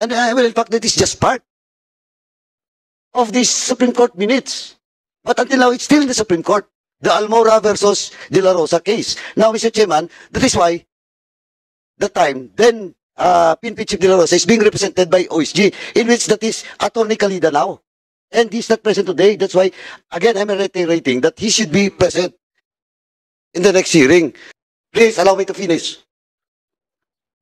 And well, in fact, that is just part of this Supreme Court minutes. But until now, it's still in the Supreme Court. The Almora versus De La Rosa case. Now, Mr. Chairman, that is why the time, then PNP Chief De La Rosa is being represented by OSG, in which that is Attorney Calida now. And he's not present today. That's why, again, I'm reiterating that he should be present in the next hearing. Please, allow me to finish.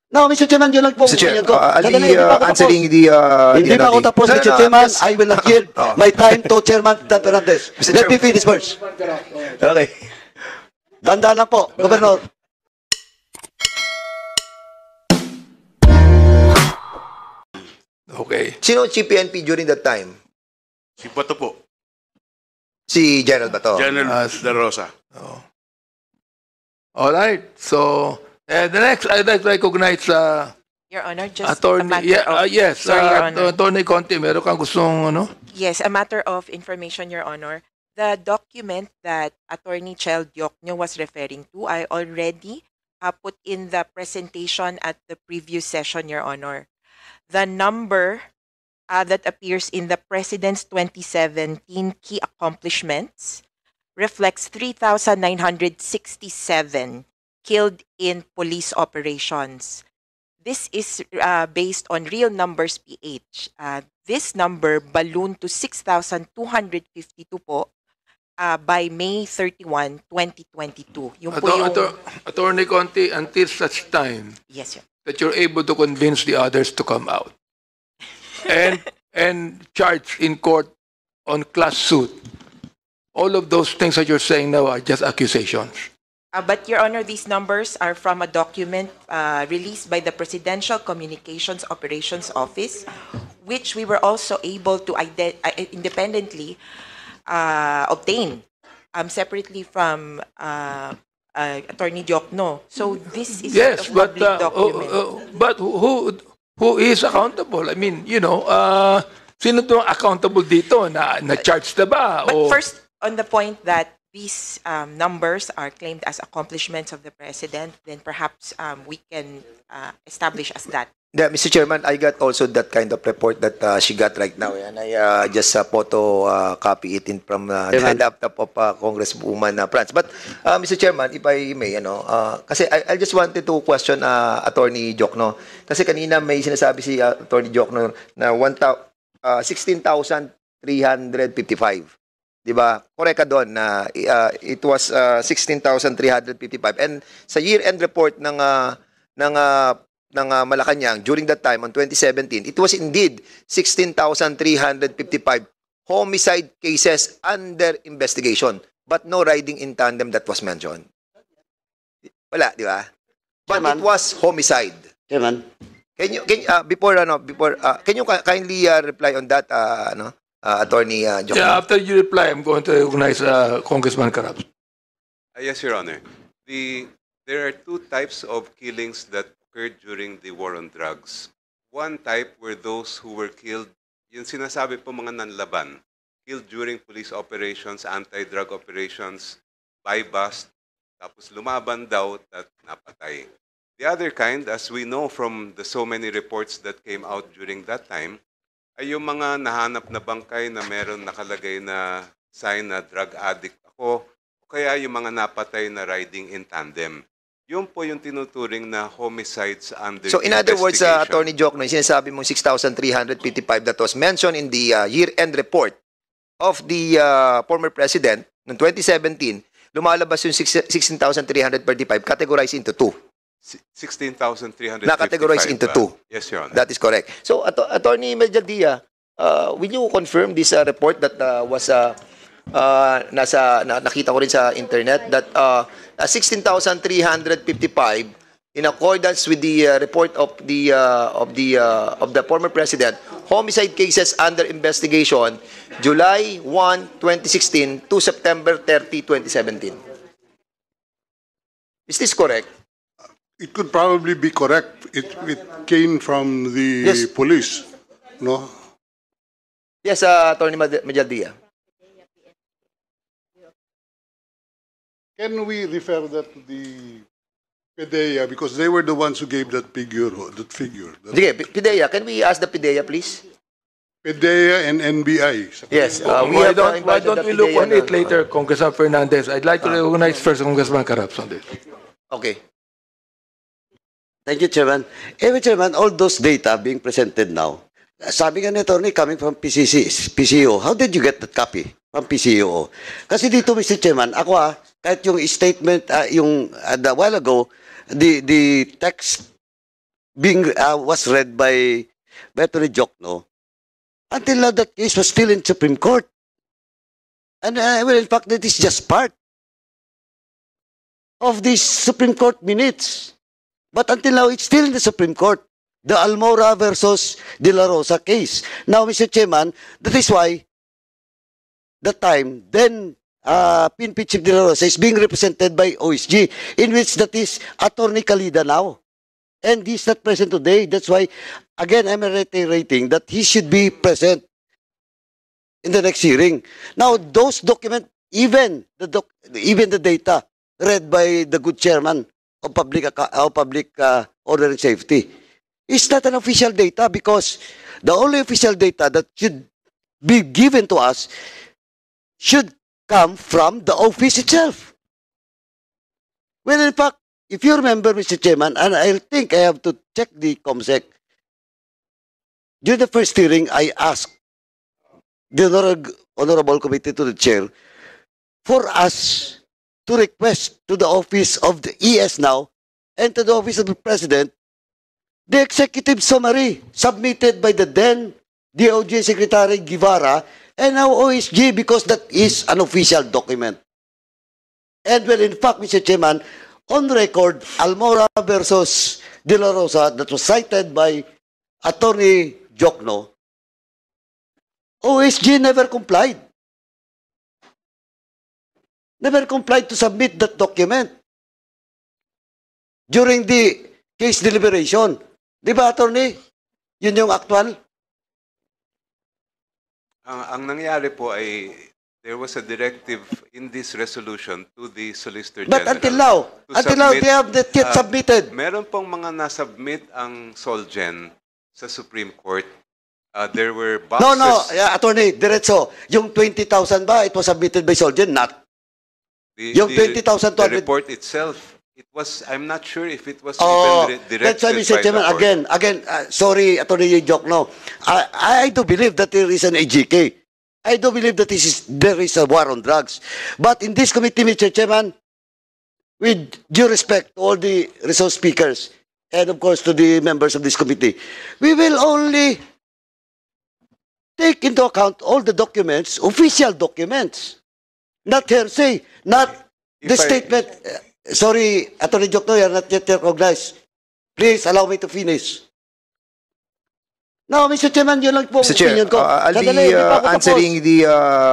No, Mr. Chairman, yun lang po. Mr. Chair, ko. I'll Sandali, be hindi pa ako tapos. answering the... Hindi pa ako tapos, Mr. Chairman. I will not yield my time to Chairman Dan Fernandez. Mr. Let me Chairman. finish first. Okay. Dandan lang po, Governor. Okay. Sino ang Chief PNP during that time? Si Bato po. Si General Bato. General De La Rosa. Oh. All right. So, the next, I'd like to recognize Your Honor, just a Attorney. matter of... Yes, Sorry, Your Honor. Attorney Conti, meron kang gustong, ano? Yes, a matter of information, Your Honor. The document that Attorney Chel Diokno was referring to, I already put in the presentation at the previous session, Your Honor. The number that appears in the President's 2017 key accomplishments reflects 3,967 killed in police operations. This is based on Real Numbers PH. This number ballooned to 6,252 po by May 31, 2022. Yung po yung... Attorney Conti, until such time Yes, sir. that you're able to convince the others to come out and charge in court on class suit. All of those things that you're saying now are just accusations. But, Your Honor, these numbers are from a document released by the Presidential Communications Operations Office, which we were also able to independently obtain separately from Attorney Diokno. So this is Yes, a but public document. but who is accountable? I mean, you know, sino to accountable dito? Na charge na ba? But first, on the point that these numbers are claimed as accomplishments of the President, then perhaps we can establish as that. Yeah, Mr. Chairman, I got also that kind of report that she got right now. And I just photo copy it in from the laptop of Congresswoman France. But, Mr. Chairman, if I may, kasi I just wanted to question Attorney Diokno. Kasi kanina may sinasabi si Attorney Diokno na 16,355. Diba? Correct ka doon na it was 16,355. And sa year-end report ng Malacanang during that time on 2017, it was indeed 16,355 homicide cases under investigation, but no riding in tandem that was mentioned. Wala, di ba? But Chairman. it was homicide. Chairman. Can you kindly reply on that Attorney Diokno? Yeah, after you reply, I'm going to recognize Congressman Carabs. Yes, Your Honor. There are two types of killings that occurred during the war on drugs. One type were those who were killed, yung sinasabi po mga nanlaban, killed during police operations, anti-drug operations, by bust, tapos lumaban daw at napatay. The other kind, as we know from the so many reports that came out during that time, ay yung mga nahanap na bangkay na meron nakalagay na sign na drug addict ako, o kaya yung mga napatay na riding in tandem. Yun po yung tinuturing na homicides under So in other words, investigation. Attorney Diokno, yung sinasabi mong 6,355 that was mentioned in the year-end report of the former president noong 2017, lumalabas yung 16,335 categorized into two. 16,355. Na-categorize into two. Yes, Your Honor. That is correct. So, Attorney Medialdia, will you confirm this report that was nakita ko rin sa internet that 16,355 in accordance with the report of the former president, homicide cases under investigation July 1, 2016 to September 30, 2017. Is this correct? It could probably be correct. It came from the Yes. police, no? Yes, Attorney Medialdia. Can we refer that to the PDEA, because they were the ones who gave that figure. Sige, PIDEA, can we ask the PIDEA, please? PDEA and NBI. Yes, we Why have don't invited the we look PIDEA on it na- later, Congressman Fernandez? I'd like to recognize first Congressman Carabs on this. Okay. Thank you, Chairman. Mr. Chairman, all those data being presented now, sabi nga ni attorney coming from PCO, how did you get that copy from PCO? Kasi dito, Mr. Chairman, ako kahit yung statement, yung a while ago, the text being was read by Attorney Jokno, until now that case was still in Supreme Court. And well, in fact, that is just part of these Supreme Court minutes. But until now, it's still in the Supreme Court. The Almora versus De La Rosa case. Now, Mr. Chairman, that is why that time, then PNP Chief De La Rosa is being represented by OSG, in which that is Attorney Calida now. And he's not present today. That's why, again, I'm reiterating that he should be present in the next hearing. Now, those documents, even the data read by the good chairman of public order and safety, is not an official data, because the only official data that should be given to us should come from the office itself. Well, in fact, if you remember, Mr. Chairman, and I think I have to check the COMSEC, during the first hearing, I asked the Honorable Committee to the Chair for us to request to the office of the ES now and to the office of the President the executive summary submitted by the then DOJ Secretary Guevara and now OSG, because that is an official document. And well, in fact, Mr. Chairman, on record, Almora versus De La Rosa, that was cited by Attorney Jokno, OSG never complied. Never complied to submit that document during the case deliberation. Di ba, Attorney? Yun yung actual? Ang nangyari po ay there was a directive in this resolution to the Solicitor But General. until now, they have not yet submitted. Meron pong mga nasubmit ang Solgen sa Supreme Court. There were boxes. No, Attorney, diretso. Yung 20,000 ba, it was submitted by Solgen? Not. Yung 20,000 The report itself, it was, I'm not sure if it was even directed that's why, Mr. Chairman, by the court. again, sorry, Attorney Jokno, I do believe that there is an AGK. I do believe that there is a war on drugs. But in this committee, Mr. Chairman, with due respect to all the resource speakers, and of course to the members of this committee, we will only take into account all the documents, official documents, not hearsay, not the statement. Sorry, Attorney Jokno, you are not yet recognized. Please allow me to finish. No, Mr. Chairman, yun lang po ang Mr. Chair, opinion ko. I'll Sandali, be hindi pa ako tapos. answering the...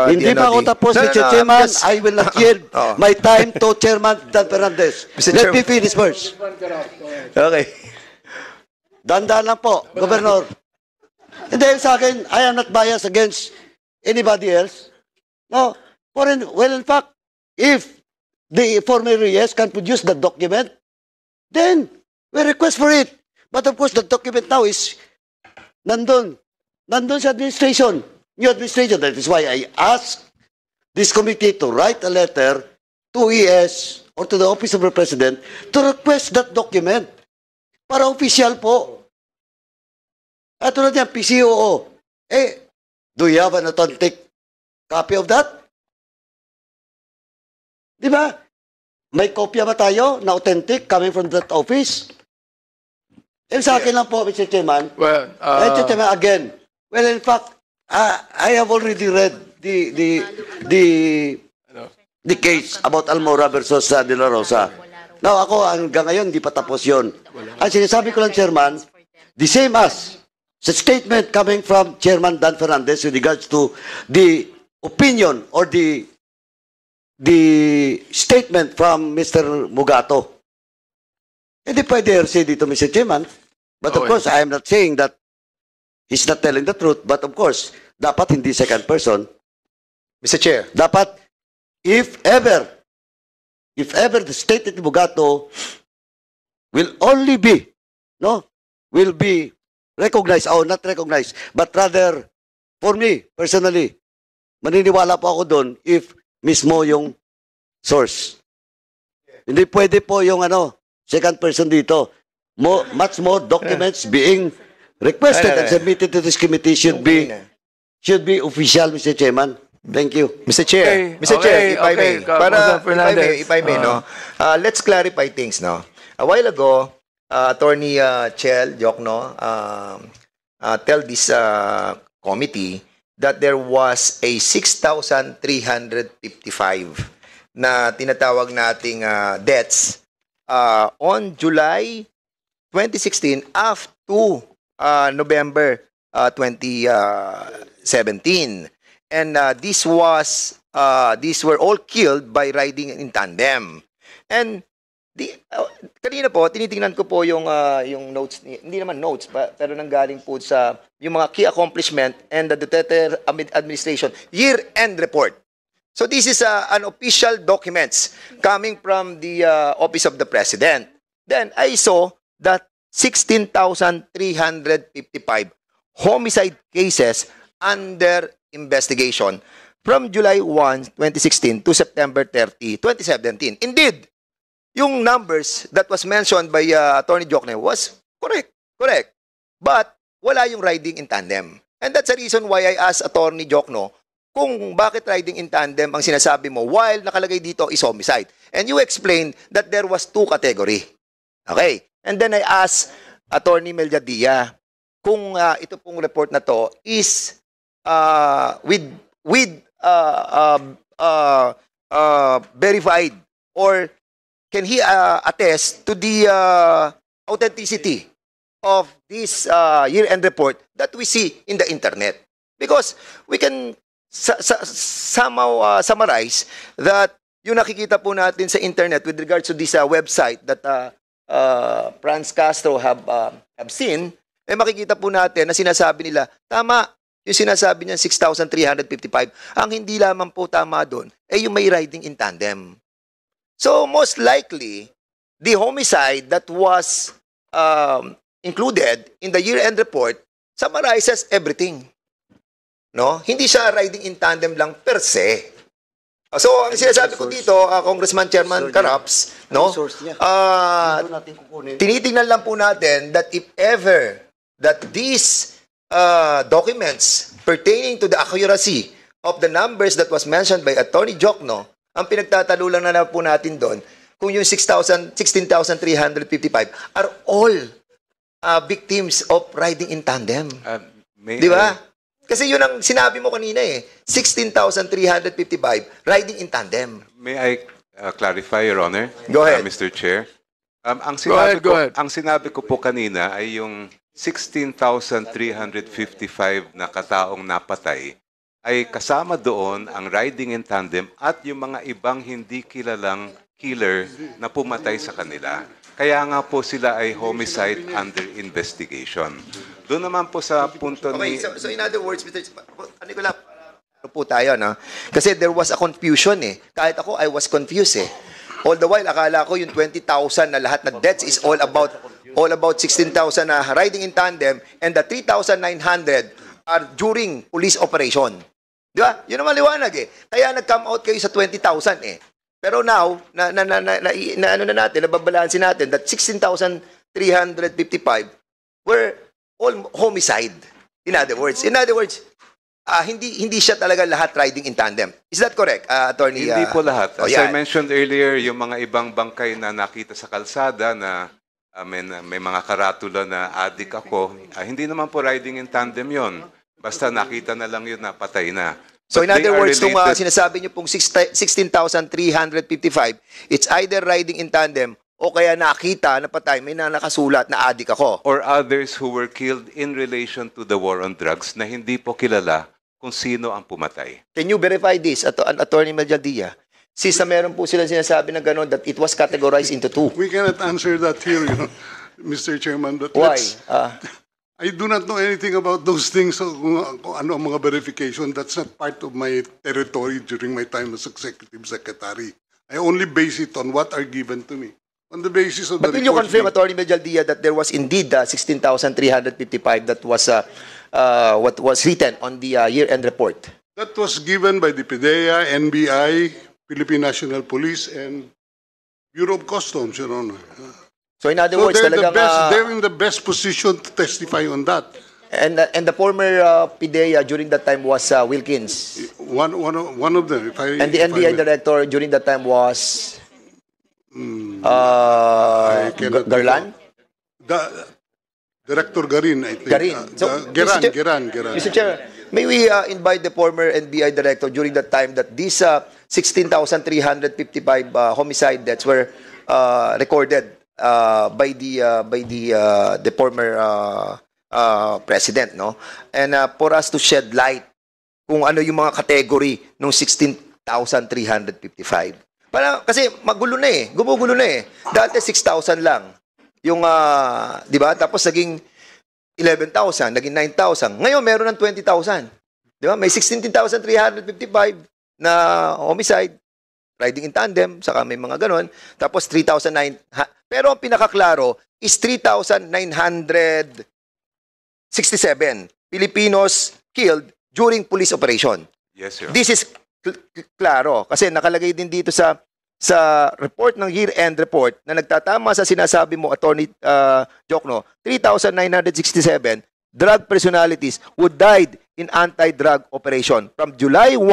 Hindi pa ako tapos, Mr. Chairman. I will not yield my time to Chairman Dan Fernandez. Mr. Let Chairman. me finish first. Okay. Dandan lang po, Governor. And dahil sa akin, I am not biased against anybody else. No. Well, in fact, if the former Reyes can produce the document, then we request for it. But of course, the document now is nandun sa administration, new administration. That is why I asked this committee to write a letter to ES or to the Office of the President to request that document para official po. At tulad yan, PCOO. Do you have an authentic copy of that? Di ba? May kopya ba tayo na authentic coming from that office? And sa akin lang po, Mr. Chairman, Well, Mr. Chairman, again, well, in fact, I have already read the case about Almora versus De La Rosa. Now, ako hanggang ngayon, hindi pa tapos yun. Ang sinasabi ko lang, Chairman, the same as the statement coming from Chairman Dan Fernandez with regards to the opinion or the statement from Mr. Mugato. Hindi pwede hearsay dito, Mr. Chairman. But of course, I am not saying that he's not telling the truth. But of course, dapat hindi second person. Mr. Chair. Dapat, if ever the statement ni Mugato will only be, no, will be recognized, or not recognized, but rather, for me, personally, maniniwala po ako doon if mismo yung source. Hindi pwede po yung second person dito. Much more documents being requested and submitted to this committee should be official, Mr. Chairman. Thank you. Mr. Chair, Okay, Mr. Chair, if I may, Congressman Fernandez. if I may, no, let's clarify things, no. A while ago, Attorney Chel Diokno tell this committee that there was a 6,355 na tinatawag nating deaths on July 2016 up to November 2017. And these were all killed by riding in tandem. And kanina po tinitingnan ko po yung notes, hindi naman notes pero nanggaling po sa yung mga key accomplishment and the Duterte administration year-end report. So this is an official documents coming from the office of the president. Then I saw that 16,355 homicide cases under investigation from July 1, 2016 to September 30, 2017. Indeed, yung numbers that was mentioned by Attorney Diokno was correct. But wala yung riding in tandem. And that's the reason why I asked Attorney Diokno kung bakit riding in tandem ang sinasabi mo while nakalagay dito is homicide. And you explained that there was two category. Okay. And then I asked Attorney Melgadia kung ito pong report na to is verified or can he attest to the authenticity of this year-end report that we see in the internet? Because we can somehow summarize that yung nakikita po natin sa internet with regards to this website that Franz Castro have seen, makikita po natin na sinasabi nila, tama, yung sinasabi niya 6,355. Ang hindi lamang po tama doon ay yung may riding in tandem. So most likely, the homicide that was included in the year-end report summarizes everything. No? Hindi siya riding in tandem lang per se. So ang sinasabi ko dito, Congressman Chairman Caraps, no? Tinitingnan lang po natin that if ever that these documents pertaining to the accuracy of the numbers that was mentioned by Attorney Diokno, ang pinagtatalo lang na po natin doon, kung yung 16,355 are all victims of riding in tandem. Di ba? Kasi yun ang sinabi mo kanina 16,355 riding in tandem. May I clarify, Your Honor? Go ahead. Mr. Chair. Ang Go ahead. sinabi ko po kanina ay yung 16,355 na kataong napatay ay kasama doon ang riding in tandem at yung mga ibang hindi kilalang killer na pumatay sa kanila. Kaya nga po sila ay homicide under investigation. Doon naman po sa punto ni... Okay, so in other words, Mr. Nicola, po tayo, no? Kasi there was a confusion Kahit ako, I was confused All the while, akala ko yung 20,000 na lahat na deaths is all about 16,000 na riding in tandem and the 3,900 are during police operation. Di ba? Yun naman liwanag Kaya nag-come out kayo sa 20,000 Pero now, nababalansin natin that 16,355 were all homicide. In other words, hindi siya talaga lahat riding in tandem. Is that correct, Attorney? Hindi po lahat. As yeah. I mentioned earlier, yung mga ibang bangkay na nakita sa kalsada na may mga karatula na adik ako, hindi naman po riding in tandem yon. Basta nakita na lang yun na patay na. So But in other they are words, kung related- sinasabi niyo pong 16,355, it's either riding in tandem o kaya nakita na patay, may nakasulat na adik ako. or others who were killed in relation to the war on drugs na hindi po kilala kung sino ang pumatay. Can you verify this, Attorney Melgadia? Since meron po sila sinasabi na gano'n that it was categorized into two. We cannot answer that here, Mr. Chairman. But Why? I do not know anything about those things. So kung ano ang mga verification, that's not part of my territory during my time as Executive Secretary. I only base it on what are given to me. On the basis of But the will you reports confirm, being- Attorney Medialdia, that there was indeed 16,355 that was what was written on the year-end report? That was given by the PDEA, NBI, Philippine National Police, and Bureau of Customs, Your Honor. So in other So words, talagang, they're in the best position to testify on that. and the former PIDEA during that time was Wilkins. One of them. If I, And the if I NBI may. director during that time was cannot Garland? Director Garin, I think. Garin. So, Geran, Mr. Chair- Geran, Geran. Mr. Chair, may we invite the former NBI director during that time that these 16,355 homicide deaths were recorded by the former president, no? And for us to shed light kung ano yung mga category ng 16,355. Kasi magulo na eh, gumugulo na eh. Dati 6,000 lang. Yung, di ba? Tapos naging 11,000, naging 9,000. Ngayon, meron ng 20,000. Di ba? May 16,355 na homicide, riding in tandem, saka may mga ganon. Tapos 3,009. Pero ang pinakaklaro is 3,967 Filipinos killed during police operation. Yes, Your Honor. This is klaro kasi nakalagay din dito sa report ng year-end report na nagtatama sa sinasabi mo, Attorney Jokno, 3,967 drug personalities who died in anti-drug operation from July 1,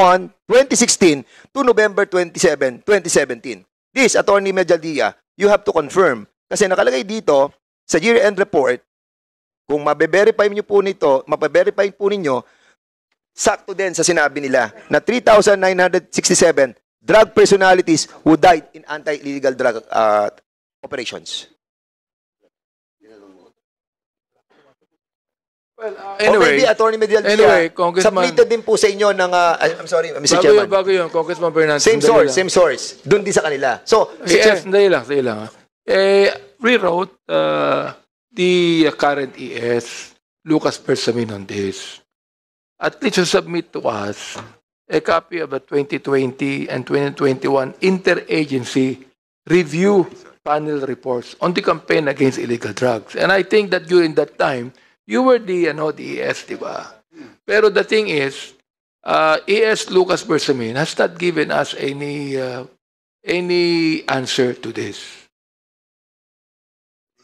2016 to November 27, 2017. This, Attorney Medialdia, you have to confirm kasi nakalagay dito sa year-end report, kung mabe-verify niyo po nito, mabe-verify po ninyo, sakto din sa sinabi nila na 3,967 drug personalities who died in anti-illegal drug operations. Well, Or maybe, anyway, Attorney Medialdia, anyway, Congressman- submitted din po sa inyo ng, I'm sorry, Mr. Chairman. bago yun, Congressman Fernandez. Same sandali lang. same source. Doon din sa kanila. So, Mr. Chair, Sandali lang. Rewrote the current ES, Lucas Bersamin, on this. At least to submit to us a copy of the 2020 and 2021 interagency review panel reports on the campaign against illegal drugs. And I think that during that time, you were the ES, di ba? Pero the thing is, ES Lucas Bersamin has not given us any answer to this.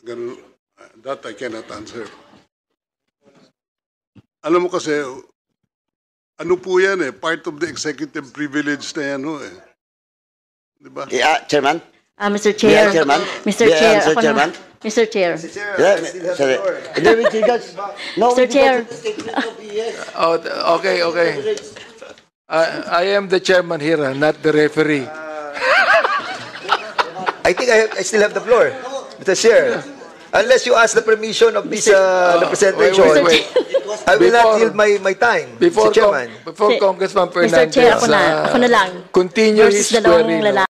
Ganun, that I cannot answer. Alam mo kasi, ano po yan eh, part of the executive privilege na yan eh. Di ba? Yeah, Chairman? Mr. Yeah, Chair. Chairman. Mr. Yeah, Chair. Mr. ako Chairman. na- Mr. Chair. Yeah, sorry. And then we guys, no, Mr. Chair. Oh, okay. I am the chairman here, not the referee. I think I still have the floor, Mr. Chair. Unless you ask the permission of this representation, Wait. I will not Before- yield my time, Before Mr. Chairman. Before Si- Congressman Mr. Fernandez, Chair, ako na lang. continue his Versus dalawang swearing. lalaki.